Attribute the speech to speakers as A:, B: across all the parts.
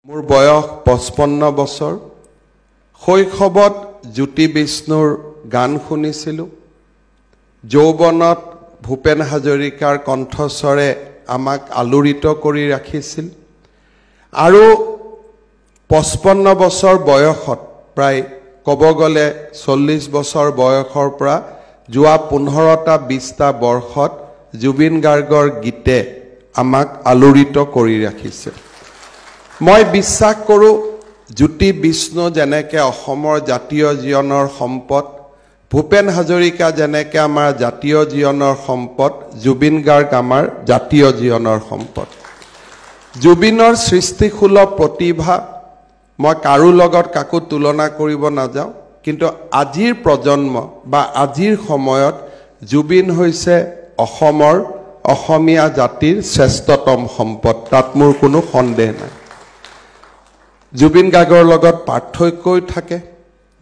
A: মোৰ বয়স 55 বছৰ শৈশৱত জ্যোতি বিষ্ণুৰ গান শুনিছিলোঁ যৌৱনত ভূপেন হাজৰিকাৰ কণ্ঠস্বৰে আমাক আলোড়িত কৰি ৰাখিছিল আৰু 55 বছৰ বয়সত প্ৰায় ক'ব গ'লে 40 বছৰ বয়সৰ পৰা যোৱা 15টা 20টা বৰ্ষত জুবিন গাৰ্গৰ গীতে আমাক আলোড়িত কৰি ৰাখিছে মই বিশ্বাস কৰোঁ জ্যোতি বিষ্ণু যেনেকৈ অসমৰ জাতীয় জীৱনৰ সম্পদ ভূপেন হাজৰিকা যেনেকৈ আমাৰ জাতীয় জীৱনৰ সম্পদ জুবিন গাৰ্গ আমাৰ জাতীয় জীৱনৰ সম্পদ জুবিনৰ সৃষ্টিশীল প্ৰতিভা মই কাৰো লগত কাকো তুলনা কৰিব নাযাওঁ কিন্তু আজিৰ প্ৰজন্ম বা আজিৰ সময়ত জুবিন হৈছে অসমৰ অসমীয়া জাতিৰ শ্ৰেষ্ঠতম সম্পদ তাত মোৰ কোনো সন্দেহ নাই জুবিন গাৰ্গৰ লগত পাৰ্থক্যই থাকে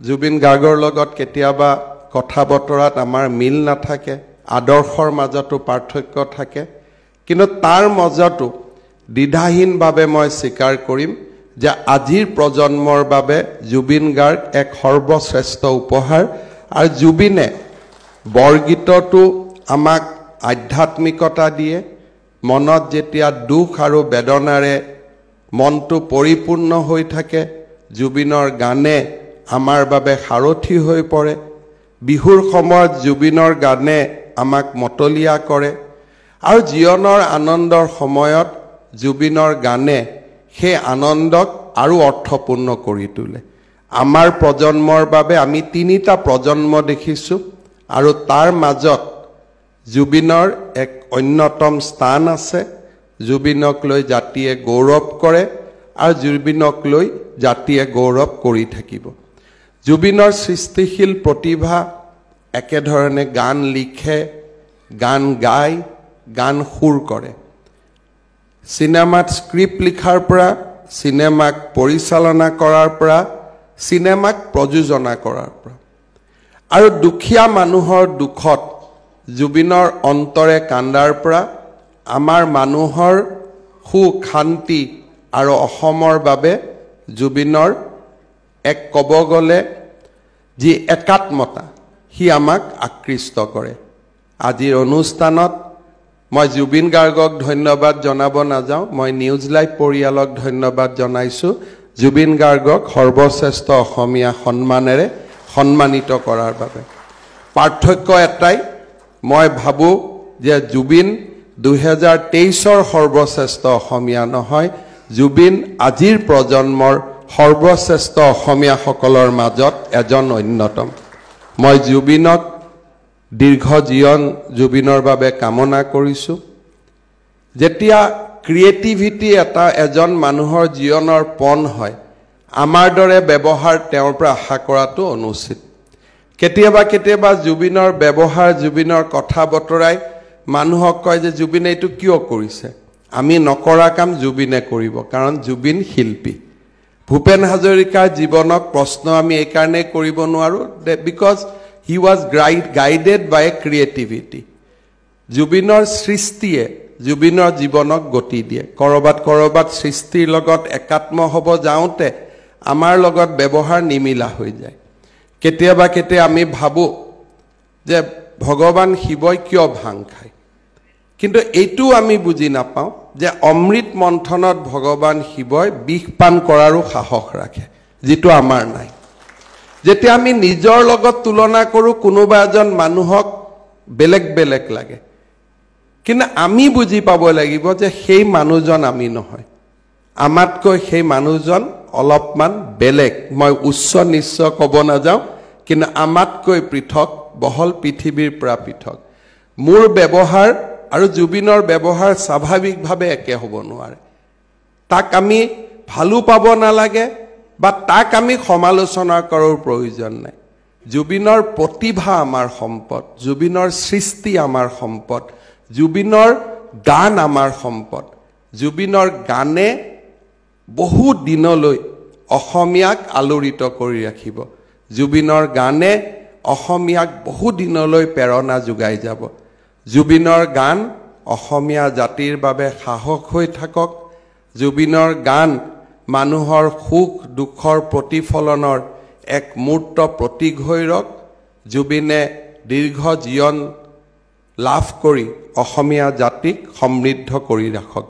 A: জুবিন গাৰ্গৰ লগত কেতিয়াবা কথা বতৰাত আমাৰ মিল নাথাকে আদৰ্শৰ মাজতো পাৰ্থক্য থাকে কিন্তু তাৰ মাজতো দ্বিধাহীনভাৱে মই স্বীকাৰ কৰিম যে আজিৰ প্ৰজন্মৰ বাবে জুবিন গাৰ্গ এক সৰ্বশ্ৰেষ্ঠ উপহাৰ আৰু জুবিনে বৰগীতটো আমাক আধ্যাত্মিকতা দিয়ে মনত যেতিয়া দুখ আৰু বেদনাৰে মনটো পৰিপূৰ্ণ হৈ থাকে জুবিনৰ গানে আমাৰ বাবে সাৰথি হৈ পৰে বিহুৰ সময়ত জুবিনৰ গানে আমাক মতলীয়া কৰে আৰু জীৱনৰ আনন্দৰ সময়ত জুবিনৰ গানে সেই আনন্দক আৰু অৰ্থপূৰ্ণ কৰি তোলে আমাৰ প্ৰজন্মৰ বাবে আমি তিনিটা প্ৰজন্ম দেখিছোঁ আৰু তাৰ মাজত জুবিনৰ এক অন্যতম স্থান আছে জুবিনক লৈ জাতিয়ে গৌৰৱ কৰে আৰু জুবিনক লৈ জাতিয়ে গৌৰৱ কৰি থাকিব জুবিনৰ সৃষ্টিশীল প্ৰতিভা একেধৰণে গান লিখে গান গায় গান সুৰ কৰে সিনেমাত স্ক্ৰিপ্ট লিখাৰ পৰা সিনেমাক পৰিচালনা কৰাৰ পৰা সিনেমাক প্ৰযোজনা কৰাৰ পৰা আৰু দুখীয়া মানুহৰ দুখত জুবিনৰ অন্তৰে কান্দাৰ পৰা আমাৰ মানুহৰ সুখ শান্তি আৰু অসমৰ বাবে জুবিনৰ এক ক'ব গ'লে যি একাত্মতা হি আমাক আকৃষ্ট কৰে আজিৰ অনুষ্ঠানত মই জুবিন গাৰ্গক ধন্যবাদ জনাব নাযাওঁ মই নিউজ লাইভ পৰিয়ালক ধন্যবাদ জনাইছোঁ জুবিন গাৰ্গক সৰ্বশ্ৰেষ্ঠ অসমীয়া সন্মানেৰে সন্মানিত কৰাৰ বাবে পাৰ্থক্য এটাই মই ভাবোঁ যে জুবিন 2023ৰ সৰ্বশ্ৰেষ্ঠ অসমীয়া নহয় জুবিন আজিৰ প্ৰজন্মৰ সৰ্বশ্ৰেষ্ঠ অসমীয়াসকলৰ মাজত এজন অন্যতম মই জুবিনক দীৰ্ঘ জীৱন জুবিনৰ বাবে কামনা কৰিছোঁ যেতিয়া ক্ৰিয়েটিভিটি এজন মানুহৰ জীৱনৰ পণ হয় আমাৰ দৰে ব্যৱহাৰ তেওঁৰ পৰা আশা কৰাটো অনুচিত কেতিয়াবা জুবিনৰ ব্যৱহাৰ জুবিনৰ কথা বতৰাই মানুহক কয় যে জুবিনে এইটো কিয় কৰিছে আমি নকৰা কাম জুবিনে কৰিব কাৰণ জুবিন শিল্পী ভূপেন হাজৰিকাৰ জীৱনক প্ৰশ্ন আমি এই কাৰণে কৰিব নোৱাৰো because he was guided by creativity জুবিনৰ সৃষ্টিয়ে জুবিনৰ জীৱনক গতি দিয়ে কৰবাত সৃষ্টিৰ লগত একাত্ম হ'ব যাওঁতে আমাৰ লগত ব্যৱহাৰ নিমিলা হৈ যায় কেতিয়াবা আমি ভাবোঁ যে ভগৱান শিৱই কিয় ভাং খায় কিন্তু এইটো আমি বুজি নাপাওঁ যে অমৃত মন্থনত ভগৱান শিৱই বিষ পান কৰাৰো সাহস ৰাখে যিটো আমাৰ নাই যেতিয়া আমি নিজৰ লগত তুলনা কৰোঁ কোনোবা এজন মানুহক বেলেগ লাগে কিন্তু আমি বুজি পাব লাগিব যে সেই মানুহজন আমি নহয় আমাতকৈ সেই মানুহজন অলপমান বেলেগ মই উচ্চ নিচ্চ ক'ব নাযাওঁ কিন্তু আমাতকৈ পৃথক বহল পৃথিৱীৰ পৰা পৃথক মোৰ ব্যৱহাৰ আৰু জুবিনৰ ব্যৱহাৰ স্বাভাৱিকভাৱে একে হ'ব নোৱাৰে তাক আমি ভালো পাব নালাগে বা তাক আমি সমালোচনা কৰাৰ প্ৰয়োজন নাই জুবিনৰ প্ৰতিভা আমাৰ সম্পদ জুবিনৰ সৃষ্টি আমাৰ সম্পদ জুবিনৰ গান আমাৰ সম্পদ জুবিনৰ গানে বহু দিনলৈ অসমীয়াক আলোড়িত কৰি ৰাখিব জুবিনৰ গানে অসমীয়াক বহু দিনলৈ প্ৰেৰণা যোগাই যাব জুবিনৰ গান অসমীয়া জাতিৰ বাবে সাহস হৈ থাকক জুবিনৰ গান মানুহৰ সুখ দুখৰ প্ৰতিফলনৰ এক মূৰ্ত প্ৰতীক হৈ ৰওক। জুবিনে দীৰ্ঘ জীৱন লাভ কৰি অসমীয়া জাতিক সমৃদ্ধ কৰি ৰাখক।